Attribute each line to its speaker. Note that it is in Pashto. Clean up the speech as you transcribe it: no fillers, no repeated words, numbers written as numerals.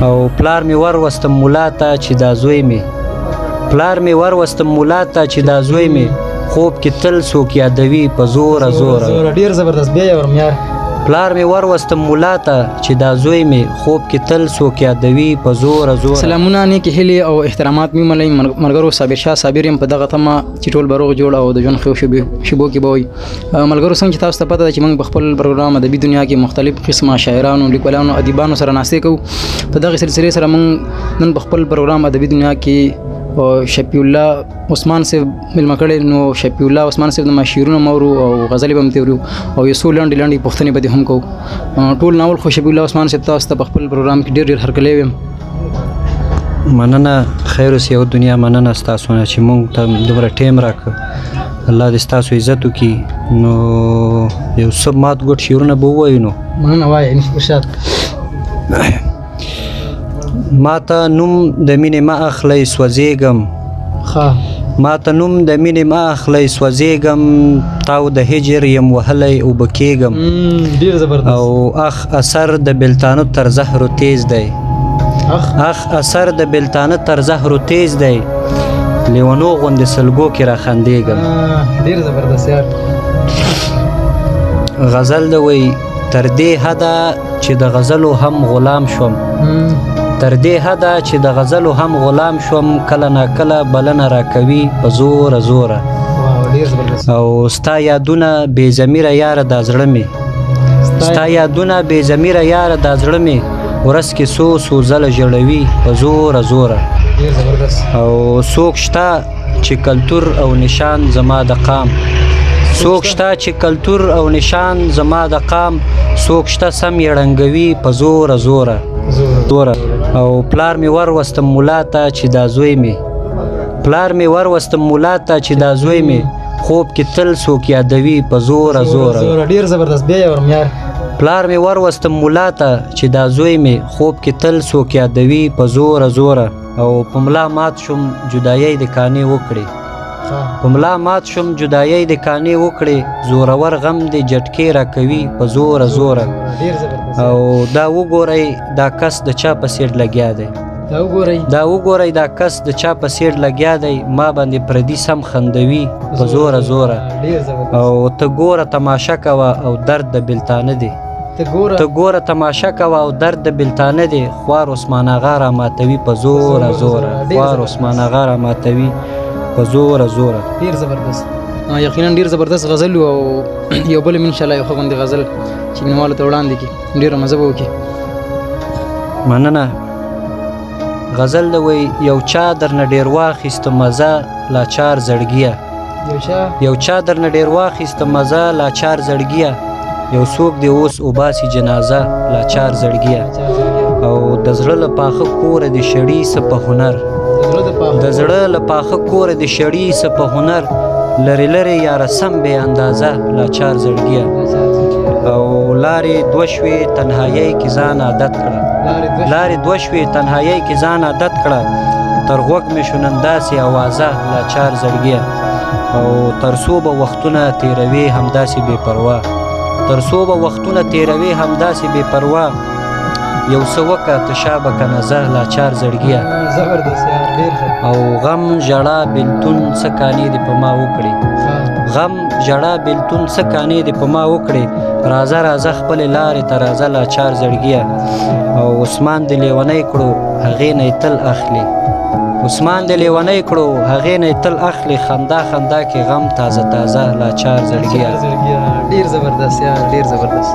Speaker 1: او پلار مې وروستم ملا ته چې دا زوی مې خوب کې تل څوک یادوي په زوره
Speaker 2: ډیر زبردست. بیا یې ورم یار.
Speaker 1: پلار مې وروستم ملا ته چې دا زوی مې خوب کې تل څوک یادوي په زوره.
Speaker 2: سلامونه، نیکې هیلې او احترامات مې ملئ ملګرو. صابر شاه صابر یم په دغه تمه چې ټول به روغ جوړ او د ژوند ښو شیبو کې به وي. ملګرو څنګه چې تاسو ته پته ده چې موږ په خپل پروګرام ادبي دنیا کې مختلف قسمه شاعرانو، لیکوالانو، ادیبانو سره ناستې کوو. په دغه سلسلې سره موږ نن په خپل پروګرام ادبي دنیا کې شفیع الله عثمان صاحب ملمه کړی. نو شفیع الله عثمان صاحب د شعرونه مورو او غزلې به هم تورو او یو څو لنډې پوښتنې به دې هم کوو. ټول ناول خو شفیع الله عثمان صاحب تاسو ته په خپل پروګرام کې ډېر هرکلی ویم.
Speaker 1: مننه، خیر اوسې او دنیا. مننه ستاسو نه چې موږ ته دومره ټیم راکړه. الله دې ستاسو عزت وکړي. نو یو څه مات ګوټ شعرونه به ووایو. نو
Speaker 2: مننه وایه ارشاد.
Speaker 1: ما ته نوم د مینې مه اخلئ سوځېږم، تاو د هجر یم وهلی اوبه کېږم. او اخ اثر د بلتانه تر زهرو تیز دی، لیونو غوندې سلګو کې را خندېږم.
Speaker 2: ډېر زبردست یار.
Speaker 1: غزل د وی تر دې حده چې د غزلو هم غلام شوم، کله نا کله بلنه راکوي په زوره. او ستا یادونه بې ضمیره یاره دا زړه مې ورځ کې څو ځله ژړوي په زوره. او څوک شته چې کلتور او نشان زما د قام، څوک شته سم یې ړنګوي په زوره. او پلار مې وروستم ملا ته چې دا زوی مې خوب کې تل څوک یادوي په زوره.
Speaker 2: ډیر زبردست. بیا یې ورم یار.
Speaker 1: پلار مې وروستم ملا ته چې دا زوی مې خوب کې تل څوک یادوي په زوره. او په ملا مات شوم جدایۍ د کانې وکړې، زورور غم دې جټکې راکوي په زوره. او دا وګورئ دا کس د چا په سیډ لګیا دی، ما باندې پردي سم خندوي په زوره. او ته ګوره تماشا کوه او درد د بلتانه دی، خوار عثمان آغا را ماتوي په زوره. ډیر
Speaker 2: زبردست. یقینا ډیر زبردست غزل او یو بل ان شاء الله یو خوند غزل چې مینوالو ته وړاندې کی ډیر مزه به وکړي.
Speaker 1: مننه. غزل د وی یو چا درنه ډیر واخیست مزه لاچار زړګیه، یو څوک دی اوس اوباسي جنازه لاچار زړګیه. او د زړه له پاخه کوره د شړی څه په هنر، لري یاره سم بې اندازه لاچار زړګیه. او لارې دوه شوې تنهایۍ کې ځان عادت کړه، تر غوږ مې شو نن داسې اوازه لاچار زړګیه. او تر څو به وختونه تیروي همداسې بې پروا، یو څه وکه تشابه کنه زه لاچار زړګیه. او غم ژړا بلتون څه کانې دې په ما وکړې، راځه خپل لارې ته راځه لاچار زړګیه. او عثمان دې لیونی کړو هغې نه تل اخلي، خندا کې غم تازه لاچار زړګیه.
Speaker 2: ډیر زبردست یار، ډیر زبردست.